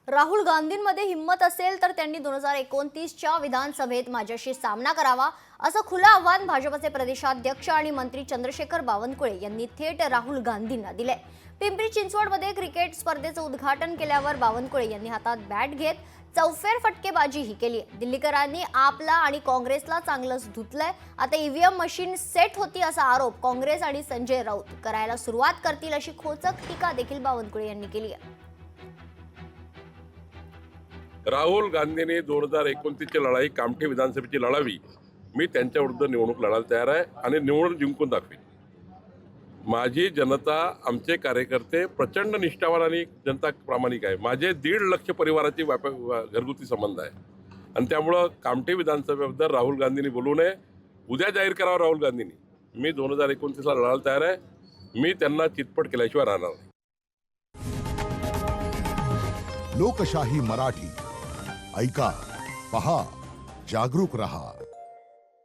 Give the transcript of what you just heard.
राहुल गांधींमध्ये हिम्मत असेल तर त्यांनी 2029च्या विधानसभेत माझ्याशी सामना करावा, असं खुलं आव्हान भाजपचे प्रदेशाध्यक्ष आणि मंत्री चंद्रशेखर बावनकुळे यांनी थेट राहुल गांधींना दिले। पिंपरी चिंचवडमध्ये क्रिकेट स्पर्धेचं उद्घाटन केल्यावर बावनकुळे यांनी हातात बॅट घेत चौफेर फटकेबाजीही केली। दिल्लीकरांनी आपला आणि काँग्रेसला चांगलंच धुतलंय। आता ईव्हीएम मशीन सेट होती असा आरोप काँग्रेस आणि संजय राऊत करायला सुरुवात करतील, अशी खोचक टीका देखील बावनकुळे यांनी केली आहे। राहुल गांधींनी 2029ची लढाई कामठी विधानसभेची लढावी। मी त्यांच्या विरुद्ध निवडणूक लढायला तयार आहे आणि निवडणूक जिंकून दाखवेन। माझी जनता, आमचे कार्यकर्ते प्रचंड निष्ठावान आणि जनता प्रामाणिक आहे। माझे 1.5 लक्ष परिवाराची घरगुती संबंध आहे आणि त्यामुळे कामठी विधानसभेबद्दल राहुल गांधींनी बोलू नये। उद्या जाहीर करावं राहुल गांधींनी। मी 2029ला लढायला तयार आहे। मी त्यांना चितपट केल्याशिवाय राहणार नाही। लोकशाही मराठी ऐका, पहा, जागरूक रहा।